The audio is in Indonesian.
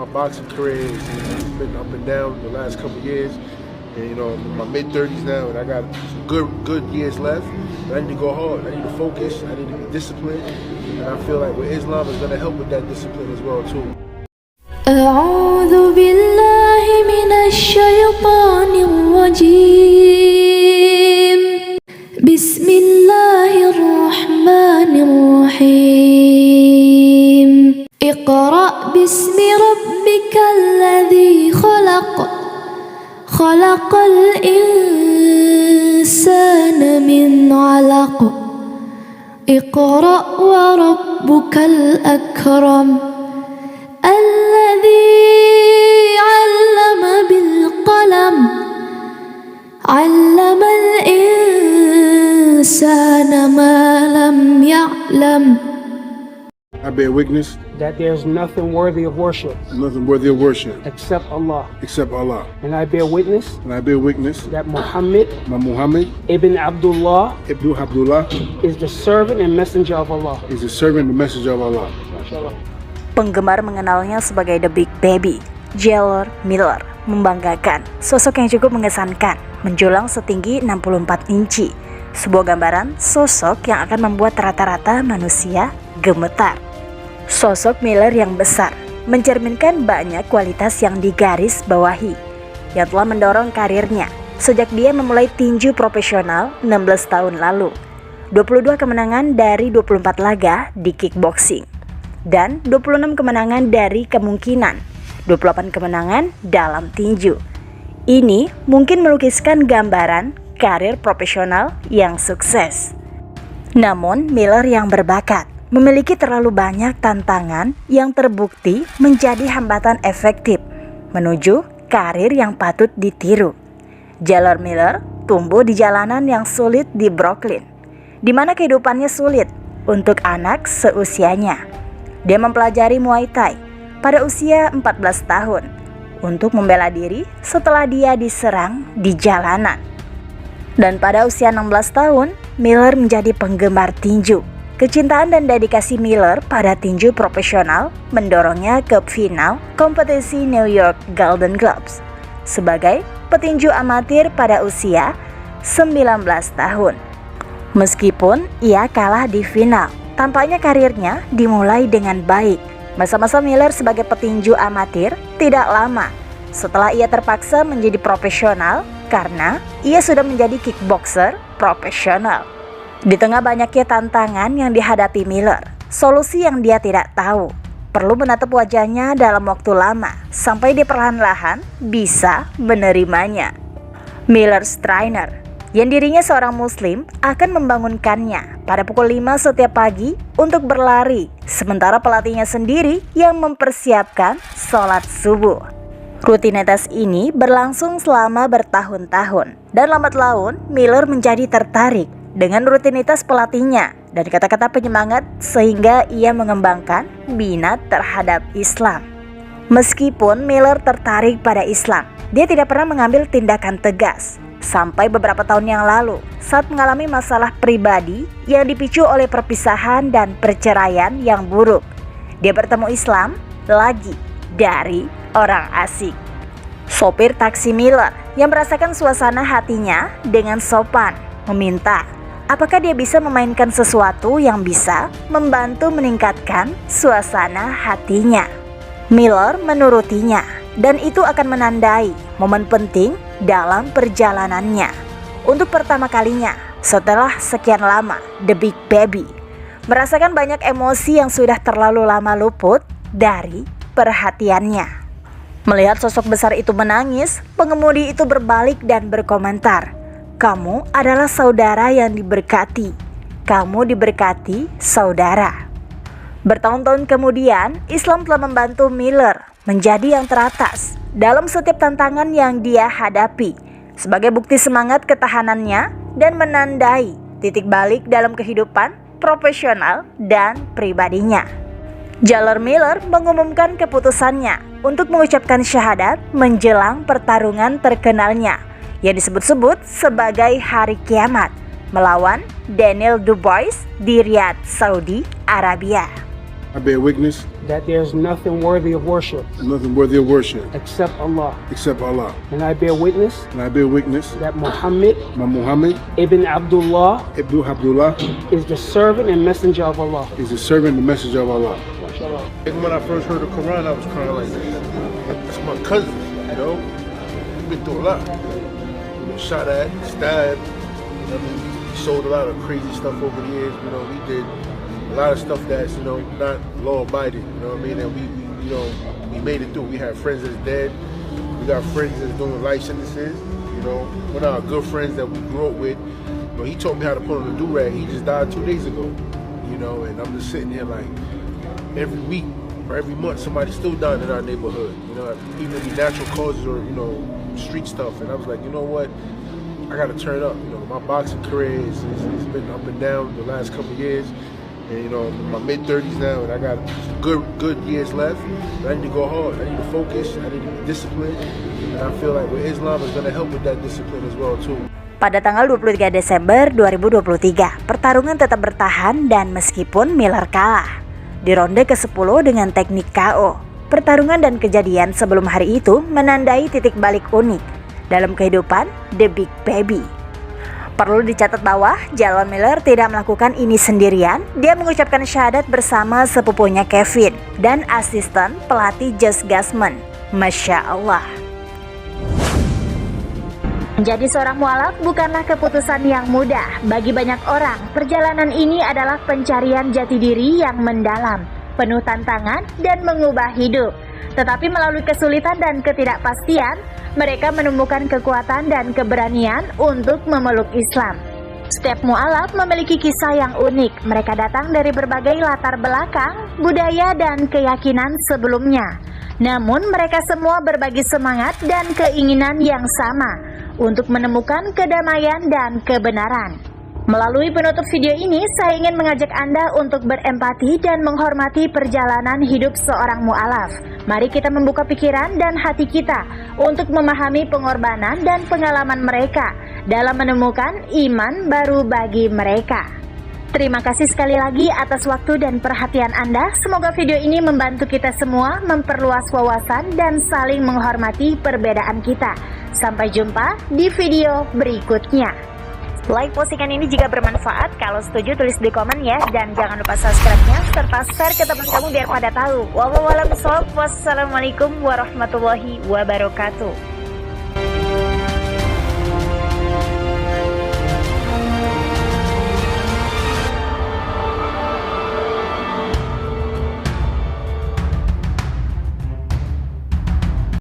My boxing career has been up and down the last couple years, and I'm in my mid-30s now, and I got some good years left. But I need to go hard. I need to focus. I need to be disciplined, and I feel like with Islam is going to help with that discipline as well too. أعوذ بالله من الشيطان الرجيم بسم الله الرحمن الرحيم اقرأ باسم ربك الذي خلق الإنسان من علق اقرأ وربك الأكرم الذي علم بالقلم علم الإنسان ما لم يعلم. I bear witness that there's nothing worthy of worship except Allah. And I bear witness that Muhammad ibn Abdullah is the servant and messenger of Allah. MashaAllah. Penggemar mengenalnya sebagai The Big Baby. Jalor Miller membanggakan, sosok yang cukup mengesankan, menjulang setinggi 64 inci. Sebuah gambaran sosok yang akan membuat rata-rata manusia gemetar. Sosok Miller yang besar mencerminkan banyak kualitas yang digaris bawahi, yang telah mendorong karirnya sejak dia memulai tinju profesional 16 tahun lalu. 22 kemenangan dari 24 laga di kickboxing, dan 26 kemenangan dari kemungkinan 28 kemenangan dalam tinju. Ini mungkin melukiskan gambaran karir profesional yang sukses. Namun Miller yang berbakat memiliki terlalu banyak tantangan yang terbukti menjadi hambatan efektif menuju karir yang patut ditiru. Jalor Miller tumbuh di jalanan yang sulit di Brooklyn, di mana kehidupannya sulit untuk anak seusianya. Dia mempelajari Muay Thai pada usia 14 tahun untuk membela diri setelah dia diserang di jalanan. Dan pada usia 16 tahun, Miller menjadi penggemar tinju. Kecintaan dan dedikasi Miller pada tinju profesional mendorongnya ke final kompetisi New York Golden Gloves sebagai petinju amatir pada usia 19 tahun. Meskipun ia kalah di final, tampaknya karirnya dimulai dengan baik. Masa-masa Miller sebagai petinju amatir tidak lama setelah ia terpaksa menjadi profesional karena ia sudah menjadi kickboxer profesional. Di tengah banyaknya tantangan yang dihadapi Miller, solusi yang dia tidak tahu, perlu menatap wajahnya dalam waktu lama sampai dia perlahan-lahan bisa menerimanya. Miller's trainer, yang dirinya seorang muslim, akan membangunkannya pada pukul 5 setiap pagi untuk berlari, sementara pelatihnya sendiri yang mempersiapkan sholat subuh. Rutinitas ini berlangsung selama bertahun-tahun, dan lambat laun Miller menjadi tertarik dengan rutinitas pelatihnya dan kata-kata penyemangat sehingga ia mengembangkan minat terhadap Islam. Meskipun Miller tertarik pada Islam, dia tidak pernah mengambil tindakan tegas sampai beberapa tahun yang lalu saat mengalami masalah pribadi yang dipicu oleh perpisahan dan perceraian yang buruk. Dia bertemu Islam lagi dari orang asing. Sopir taksi Miller yang merasakan suasana hatinya dengan sopan meminta apakah dia bisa memainkan sesuatu yang bisa membantu meningkatkan suasana hatinya. Miller menurutinya, dan itu akan menandai momen penting dalam perjalanannya. Untuk pertama kalinya setelah sekian lama, The Big Baby merasakan banyak emosi yang sudah terlalu lama luput dari perhatiannya. Melihat sosok besar itu menangis, pengemudi itu berbalik dan berkomentar, "Kamu adalah saudara yang diberkati. Kamu diberkati, saudara." Bertahun-tahun kemudian, Islam telah membantu Miller menjadi yang teratas dalam setiap tantangan yang dia hadapi, sebagai bukti semangat ketahanannya dan menandai titik balik dalam kehidupan profesional dan pribadinya. Jalor Miller mengumumkan keputusannya untuk mengucapkan syahadat menjelang pertarungan terkenalnya yang disebut-sebut sebagai Hari Kiamat melawan Daniel Dubois di Riyadh, Saudi Arabia. I bear witness that there's nothing worthy of worship except Allah. And I bear witness That Muhammad Ibn Abdullah is the servant and messenger of Allah. is the servant and the messenger of Allah. MashaAllah. When I first heard the Quran, I was crying like, that's my cousin, you know? He's been through a lot. You know, shot at, stabbed. I mean, we sold a lot of crazy stuff over the years. You know, we did a lot of stuff that's, you know, not law-abiding. You know what I mean? And we made it through. We had friends that's dead. We got friends that's doing life sentences. You know, one of our good friends that we grew up with, you know, he taught me how to put on a do-rag. He just died 2 days ago. You know, and I'm just sitting here like, every week or every month somebody's still dying in our neighborhood, you know, even if natural causes or, you know, street stuff. And I was like, you know what, I gotta turn up. You know, my boxing career it's been up and down the last couple of years, and you know, I'm in my mid-30s now, and I got good years left. But I need to go hard. I need to focus. I need to be disciplined, and I feel like with Islam is gonna help with that discipline as well too. Pada tanggal 23 Desember 2023, pertarungan tetap bertahan dan meskipun Miller kalah di ronde ke-10 dengan teknik KO. Pertarungan dan kejadian sebelum hari itu menandai titik balik unik dalam kehidupan The Big Baby. Perlu dicatat bahwa Jalon Miller tidak melakukan ini sendirian. Dia mengucapkan syahadat bersama sepupunya Kevin dan asisten pelatih Josh Gasman. Masya Allah. Menjadi seorang mualaf bukanlah keputusan yang mudah. Bagi banyak orang, perjalanan ini adalah pencarian jati diri yang mendalam, penuh tantangan dan mengubah hidup. Tetapi melalui kesulitan dan ketidakpastian, mereka menemukan kekuatan dan keberanian untuk memeluk Islam. Setiap mualaf memiliki kisah yang unik. Mereka datang dari berbagai latar belakang, budaya dan keyakinan sebelumnya. Namun mereka semua berbagi semangat dan keinginan yang sama untuk menemukan kedamaian dan kebenaran. Melalui penutup video ini, saya ingin mengajak Anda untuk berempati dan menghormati perjalanan hidup seorang mu'alaf. Mari kita membuka pikiran dan hati kita untuk memahami pengorbanan dan pengalaman mereka dalam menemukan iman baru bagi mereka. Terima kasih sekali lagi atas waktu dan perhatian Anda. Semoga video ini membantu kita semua memperluas wawasan dan saling menghormati perbedaan kita. Sampai jumpa di video berikutnya. Like postingan ini jika bermanfaat. Kalau setuju tulis di komen ya. Dan jangan lupa subscribe-nya serta share ke teman kamu biar pada tahu. Wassalamualaikum warahmatullahi wabarakatuh.